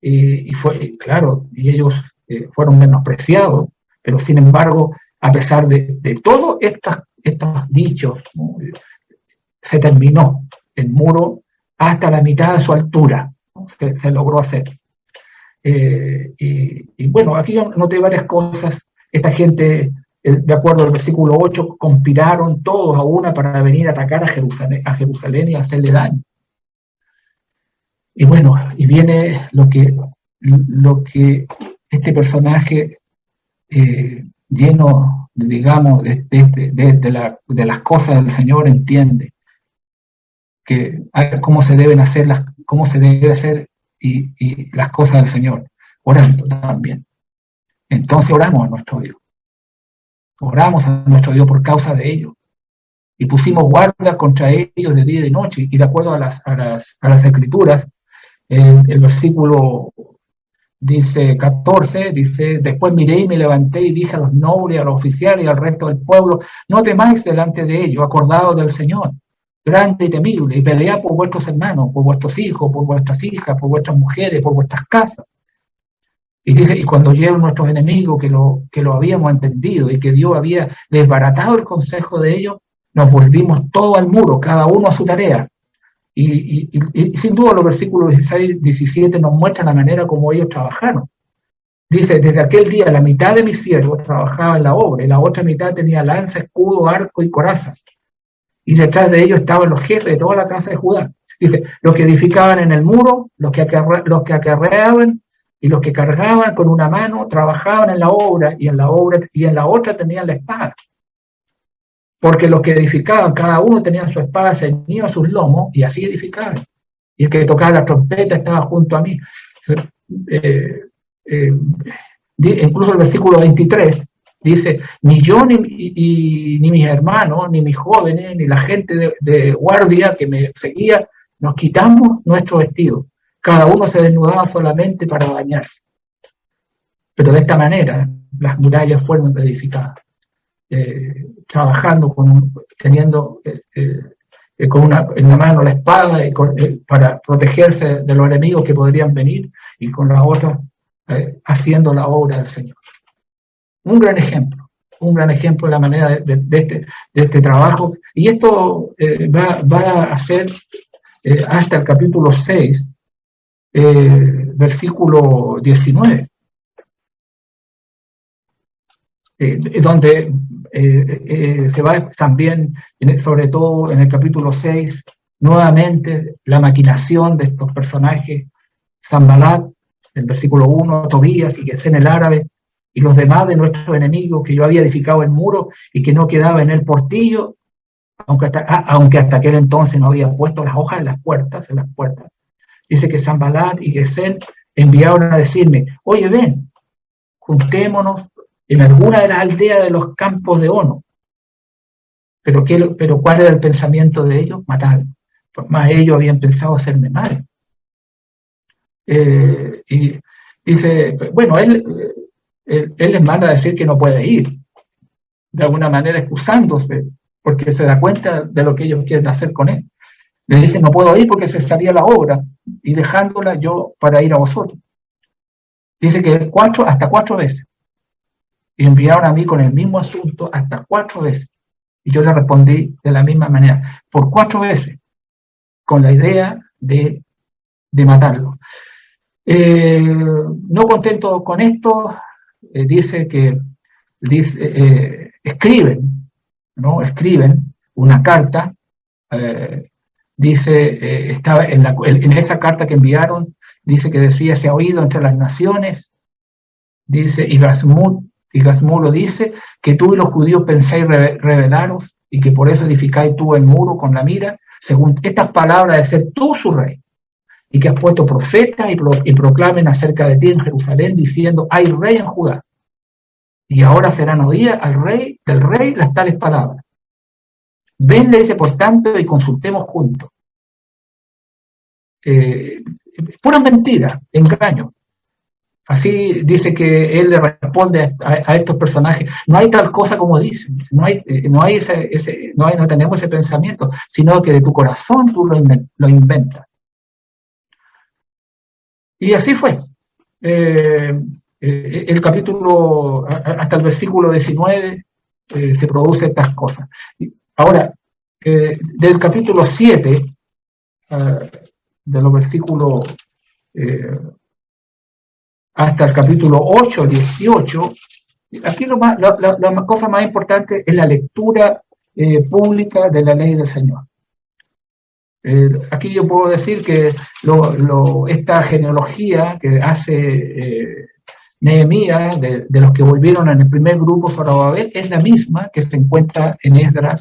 Y ellos fueron menospreciados, pero sin embargo, a pesar de todos estos dichos, ¿no?, se terminó el muro hasta la mitad de su altura, ¿no? Se logró hacer. Y bueno, aquí yo noté varias cosas. Esta gente, de acuerdo al versículo 8, conspiraron todos a una para venir a atacar a Jerusalén y hacerle daño. Y bueno, y viene lo que lo que este personaje lleno, digamos, de las cosas del Señor entiende, que cómo se deben hacer cómo se debe hacer y las cosas del Señor, orando también. Entonces oramos a nuestro Dios. Oramos a nuestro Dios por causa de ellos. Y pusimos guarda contra ellos de día y de noche. Y de acuerdo a las Escrituras, el versículo dice 14, dice, después miré y me levanté y dije a los nobles, a los oficiales y al resto del pueblo, no temáis delante de ellos, acordaos del Señor, grande y temible, y pelead por vuestros hermanos, por vuestros hijos, por vuestras hijas, por vuestras mujeres, por vuestras casas. Y dice, y cuando oyeron nuestros enemigos que lo habíamos entendido y que Dios había desbaratado el consejo de ellos, nos volvimos todos al muro, cada uno a su tarea. Y sin duda los versículos 16 y 17 nos muestran la manera como ellos trabajaron. Dice, desde aquel día la mitad de mis siervos trabajaba en la obra y la otra mitad tenía lanza, escudo, arco y corazas. Y detrás de ellos estaban los jefes de toda la casa de Judá. Dice, los que edificaban en el muro, los que acarreaban y los que cargaban con una mano trabajaban en la obra y en la otra tenían la espada. Porque los que edificaban, cada uno tenía su espada ceñida a sus lomos y así edificaban. Y el que tocaba la trompeta estaba junto a mí. Incluso el versículo 23 dice, ni yo ni mis hermanos, ni mis jóvenes, ni la gente de guardia que me seguía, nos quitamos nuestro vestido. Cada uno se desnudaba solamente para bañarse. Pero de esta manera las murallas fueron edificadas. Trabajando teniendo en la mano la espada para protegerse de los enemigos que podrían venir y con la otra haciendo la obra del Señor. Un gran ejemplo de la manera de este trabajo, y esto va a ser hasta el capítulo 6, versículo 19, donde se va también, sobre todo en el capítulo 6, nuevamente la maquinación de estos personajes, Sanbalat, el versículo 1, Tobías y Gesén el árabe, y los demás de nuestros enemigos que yo había edificado el muro y que no quedaba en el portillo, aunque hasta aquel entonces no había puesto las hojas en las puertas. Dice que Sanbalat y Gesén enviaron a decirme, oye, ven, juntémonos en alguna de las aldeas de los campos de Ono. Pero ¿cuál era el pensamiento de ellos? Matar. Pues más ellos habían pensado hacerme mal. Y dice, bueno, él les manda a decir que no puede ir, de alguna manera excusándose, porque se da cuenta de lo que ellos quieren hacer con él. Le dice, no puedo ir porque cesaría la obra, y dejándola yo para ir a vosotros. Dice que hasta 4 veces. Y enviaron a mí con el mismo asunto hasta 4 veces. Y yo le respondí de la misma manera, por 4 veces, con la idea de matarlo. No contento con esto, escriben una carta, estaba en esa carta que enviaron, dice que decía, se ha oído entre las naciones, dice, y Gasmú lo dice, que tú y los judíos pensáis rebelaros y que por eso edificáis tú el muro con la mira, según estas palabras de ser tú su rey, y que has puesto profetas y proclamen acerca de ti en Jerusalén, diciendo, hay rey en Judá. Y ahora serán oídas del rey las tales palabras. Ven, le dice, por tanto, y consultemos juntos. Pura mentira, engaño. Así dice que él le responde a estos personajes, no hay tal cosa como dicen, no tenemos ese pensamiento, sino que de tu corazón tú lo inventas. Y así fue. El capítulo, hasta el versículo 19, se produce estas cosas. Ahora, del capítulo 7, de los versículos hasta el capítulo 8, 18, aquí la cosa más importante es la lectura pública de la ley del Señor. Aquí yo puedo decir que esta genealogía que hace Nehemías, de los que volvieron en el primer grupo Zorobabel, es la misma que se encuentra en Esdras,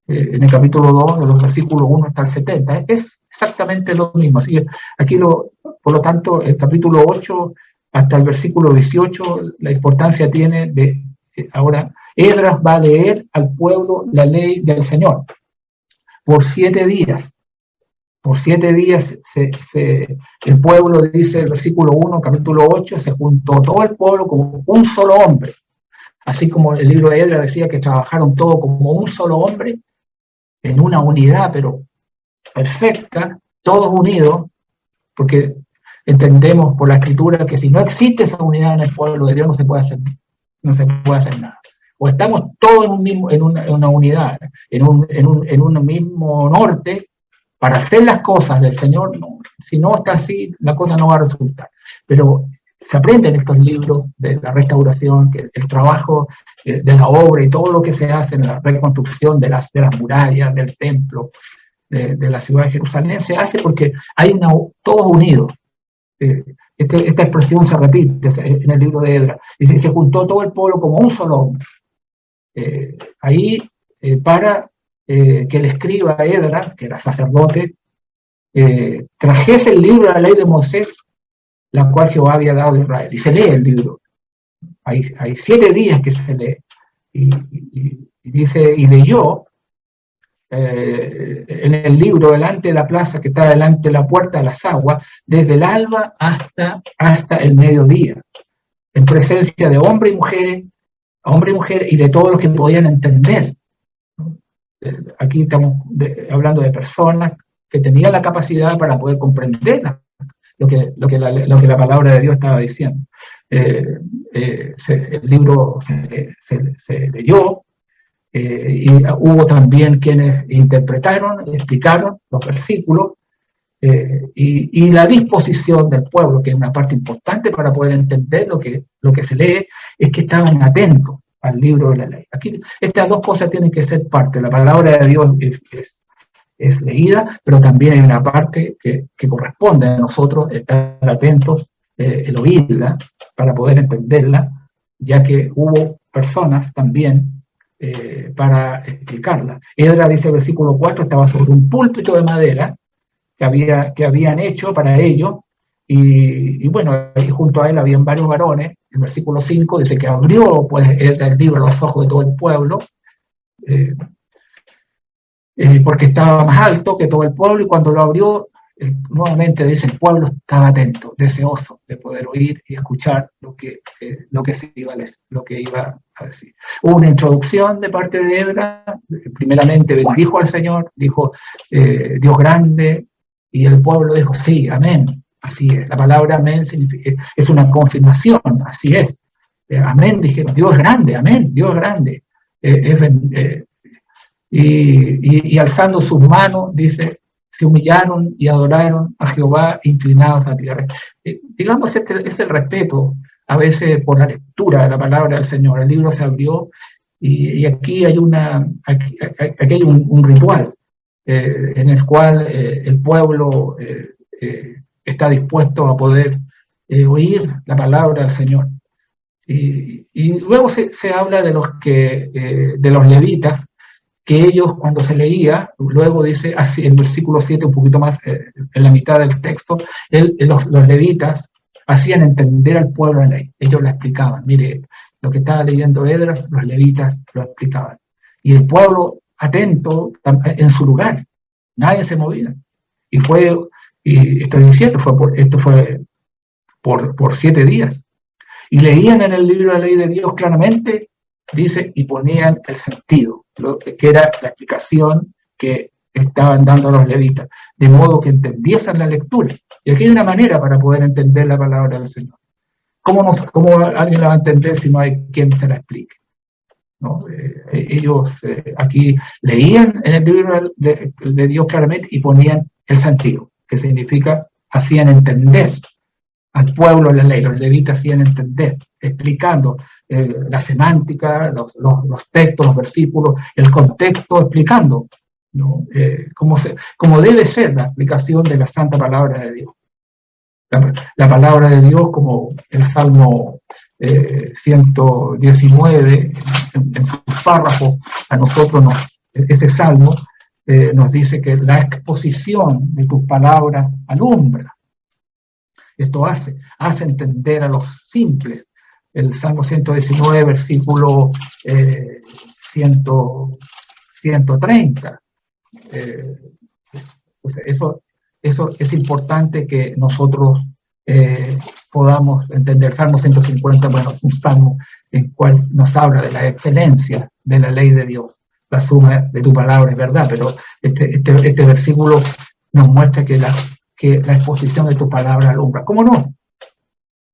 en el capítulo 2, de los versículos 1 hasta el 70. Es exactamente lo mismo. Así que aquí, por lo tanto, el capítulo 8 hasta el versículo 18, la importancia tiene de, ahora, Esdras va a leer al pueblo la ley del Señor por 7 días. Por 7 días el pueblo, dice el versículo 1, capítulo 8, se juntó todo el pueblo como un solo hombre. Así como el libro de Esdras decía que trabajaron todos como un solo hombre, en una unidad, pero perfecta, todos unidos, porque entendemos por la Escritura que si no existe esa unidad en el pueblo de Dios no se puede hacer nada. O estamos todos en una unidad, en un mismo norte, para hacer las cosas del Señor. No, si no está así, la cosa no va a resultar. Pero se aprende en estos libros de la restauración, que el trabajo de la obra y todo lo que se hace en la reconstrucción de las murallas, del templo, de la ciudad de Jerusalén, se hace porque hay todos unidos. Esta expresión se repite en el libro de Esdras. Dice que se juntó todo el pueblo como un solo hombre. Para que el escriba Esdras, que era sacerdote, trajese el libro de la ley de Moisés, la cual Jehová había dado a Israel. Y se lee el libro. Hay 7 días que se lee. Y dice, y leyó en el libro delante de la plaza que está delante de la puerta de las aguas, desde el alba hasta el mediodía, en presencia de hombres y mujeres, y de todos los que podían entender. Aquí estamos hablando de personas que tenían la capacidad para poder comprender lo que la palabra de Dios estaba diciendo. El libro se leyó, y hubo también quienes interpretaron, explicaron los versículos, y la disposición del pueblo, que es una parte importante para poder entender lo que se lee, es que estaban atentos al libro de la ley. Aquí estas dos cosas tienen que ser parte. La palabra de Dios es leída, pero también hay una parte que corresponde a nosotros estar atentos, el oírla, para poder entenderla, ya que hubo personas también para explicarla. Esdras, dice el versículo 4, estaba sobre un púlpito de madera que habían hecho para ello, y bueno, y junto a él habían varios varones. El versículo 5 dice que abrió pues el libro a los ojos de todo el pueblo, porque estaba más alto que todo el pueblo, y cuando lo abrió, nuevamente dice, el pueblo estaba atento, deseoso de poder oír y escuchar lo que iba a decir. Hubo una introducción de parte de Esdras, primeramente bendijo al Señor, dijo, Dios grande, y el pueblo dijo, sí, amén, así es. La palabra amén es una confirmación, así es. Amén, dijeron, Dios es grande, amén, Dios es grande. Y alzando sus manos, dice, se humillaron y adoraron a Jehová inclinados a tierra. Digamos, este es el respeto a veces por la lectura de la palabra del Señor. El libro se abrió y aquí hay un ritual en el cual el pueblo está dispuesto a poder oír la palabra del Señor. Y luego se habla de los levitas, que ellos, cuando se leía, luego dice, así en el versículo 7, un poquito más en la mitad del texto, los levitas hacían entender al pueblo la ley. Ellos la explicaban. Mire, lo que estaba leyendo Esdras, los levitas lo explicaban. Y el pueblo atento en su lugar. Nadie se movía. Y estoy diciendo, esto fue por 7 días. Y leían en el libro de la ley de Dios claramente, dice, y ponían el sentido, que era la explicación que estaban dando a los levitas, de modo que entendiesen la lectura. Y aquí hay una manera para poder entender la palabra del Señor. ¿Cómo alguien la va a entender si no hay quien se la explique? ¿No? Ellos aquí leían en el libro de Dios claramente y ponían el sentido, que significa, hacían entender al pueblo la ley. Los levitas hacían entender, explicando la semántica, los textos, los versículos, el contexto, explicando ¿no? Como debe ser la aplicación de la santa palabra de Dios. La palabra de Dios, como el Salmo 119, en sus párrafos, a nosotros ese salmo nos dice que la exposición de tus palabras alumbra. Esto hace entender a los simples. El Salmo 119, versículo 130. Pues eso es importante que nosotros podamos entender. Salmo 150, bueno, es un salmo en el cual nos habla de la excelencia de la ley de Dios. La suma de tu palabra es verdad, pero este versículo nos muestra que la exposición de tu palabra alumbra. ¿Cómo no?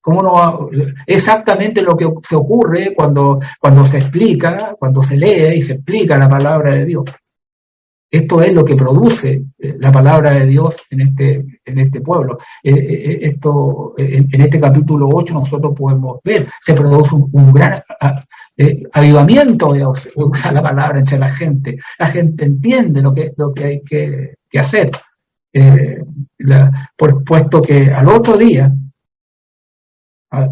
¿Cómo no? Exactamente lo que se ocurre cuando se explica, cuando se lee y se explica la palabra de Dios. Esto es lo que produce la palabra de Dios en este pueblo. En este capítulo 8 nosotros podemos ver, se produce un gran avivamiento de usar la palabra entre la gente. La gente entiende lo que hay que hacer. Puesto que al otro día, una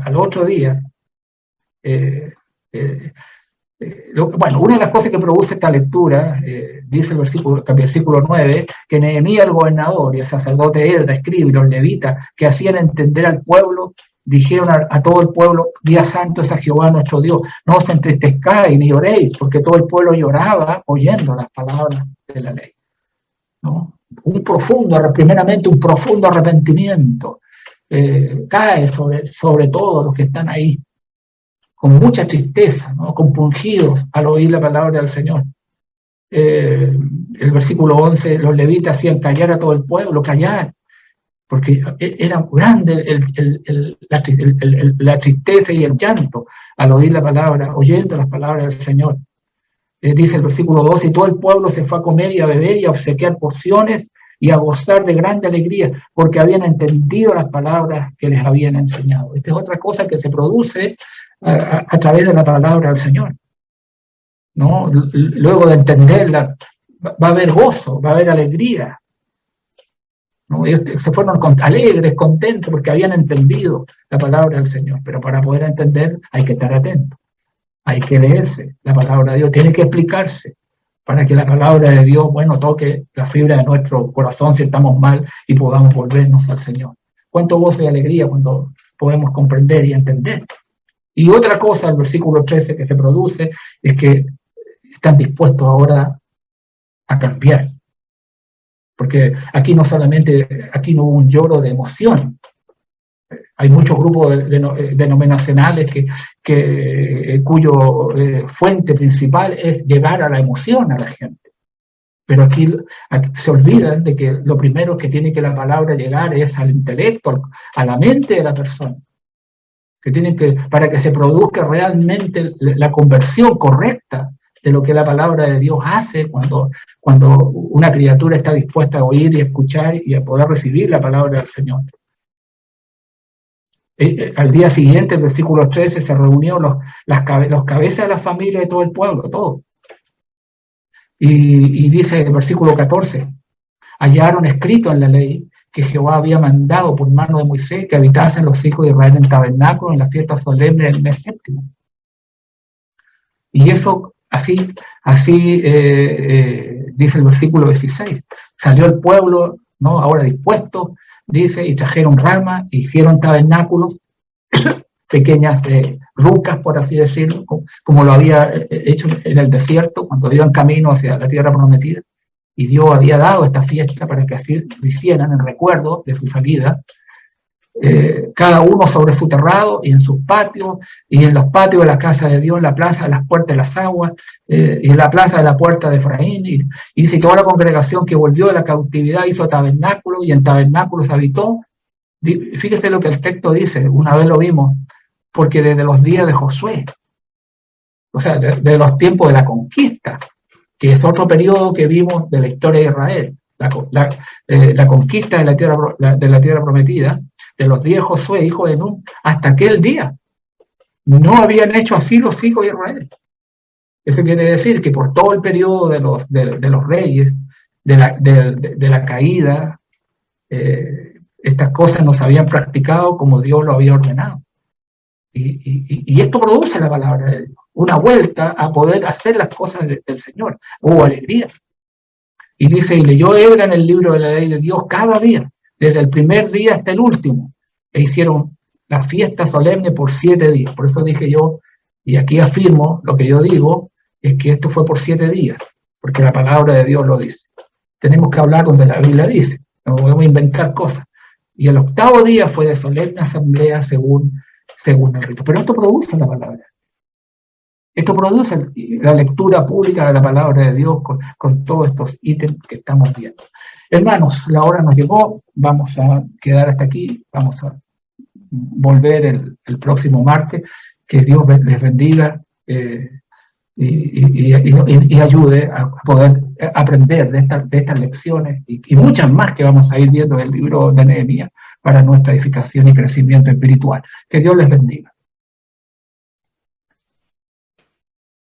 de las cosas que produce esta lectura, dice el versículo 9, que Nehemías el gobernador y el sacerdote Esdras, escriba, y los levitas que hacían entender al pueblo, dijeron a todo el pueblo: día santo es a Jehová nuestro Dios, no os entristezcáis ni lloréis, porque todo el pueblo lloraba oyendo las palabras de la ley, ¿no? Primeramente un profundo arrepentimiento cae sobre todos los que están ahí, con mucha tristeza, ¿no? Compungidos al oír la palabra del Señor. El versículo 11, los levitas hacían callar a todo el pueblo, callar, porque era grande la tristeza y el llanto al oír la palabra, oyendo las palabras del Señor. Dice el versículo 12, y todo el pueblo se fue a comer y a beber y a obsequiar porciones y a gozar de grande alegría, porque habían entendido las palabras que les habían enseñado. Esta es otra cosa que se produce a través de la palabra del Señor, ¿no? Luego de entenderla, va a haber gozo, va a haber alegría, ¿no? Ellos se fueron alegres, contentos, porque habían entendido la palabra del Señor. Pero para poder entender hay que estar atento, hay que leerse la palabra de Dios, tiene que explicarse, para que la palabra de Dios, toque la fibra de nuestro corazón si estamos mal y podamos volvernos al Señor. Cuánto gozo y alegría cuando podemos comprender y entender. Y otra cosa, el versículo 13 que se produce, es que están dispuestos ahora a cambiar. Porque aquí no hubo un lloro de emoción. Hay muchos grupos denominacionales cuyo fuente principal es llevar a la emoción a la gente. Pero aquí se olvidan de que lo primero que tiene que la palabra llegar es al intelecto, a la mente de la persona. Para que se produzca realmente la conversión correcta de lo que la palabra de Dios hace cuando una criatura está dispuesta a oír y escuchar y a poder recibir la palabra del Señor. Al día siguiente, el versículo 13, se reunieron los cabezas de la familia de todo el pueblo, todo. Y dice el versículo 14, hallaron escrito en la ley que Jehová había mandado por mano de Moisés que habitasen los hijos de Israel en tabernáculo en la fiesta solemne del mes séptimo. Y eso, así dice el versículo 16, salió el pueblo, ¿no? Ahora dispuesto, dice, y trajeron ramas, hicieron tabernáculos, pequeñas rucas, por así decirlo, como lo había hecho en el desierto, cuando iban camino hacia la tierra prometida. Y Dios había dado esta fiesta para que así lo hicieran en recuerdo de su salida. Cada uno sobre su terrado y en sus patios, y en los patios de la casa de Dios, en la plaza de las puertas de las aguas, y en la plaza de la puerta de Efraín. Y dice, toda la congregación que volvió de la cautividad hizo tabernáculos, y en tabernáculos habitó. Fíjese lo que el texto dice, una vez lo vimos, porque desde los días de Josué, o sea, de los tiempos de la conquista, que es otro periodo que vimos de la historia de Israel, la conquista de la tierra prometida, de los días de Josué, hijo de Nun, hasta aquel día, no habían hecho así los hijos de Israel. Eso quiere decir que por todo el periodo de los reyes, de la caída, estas cosas no se habían practicado como Dios lo había ordenado. Y esto produce la palabra de Dios, una vuelta a poder hacer las cosas del Señor. Hubo alegría. Y dice, y leyó Edra en el libro de la ley de Dios cada día, desde el primer día hasta el último, e hicieron la fiesta solemne por 7 días. Por eso dije yo, y aquí afirmo lo que yo digo, es que esto fue por 7 días, porque la palabra de Dios lo dice. Tenemos que hablar donde la Biblia dice, no podemos inventar cosas. Y el 8º día fue de solemne asamblea según el rito. Pero esto produce la palabra. Esto produce la lectura pública de la palabra de Dios con todos estos ítems que estamos viendo. Hermanos, la hora nos llegó, vamos a quedar hasta aquí, vamos a volver el próximo martes. Que Dios les bendiga y ayude a poder aprender de estas lecciones y muchas más que vamos a ir viendo en el libro de Nehemías para nuestra edificación y crecimiento espiritual. Que Dios les bendiga.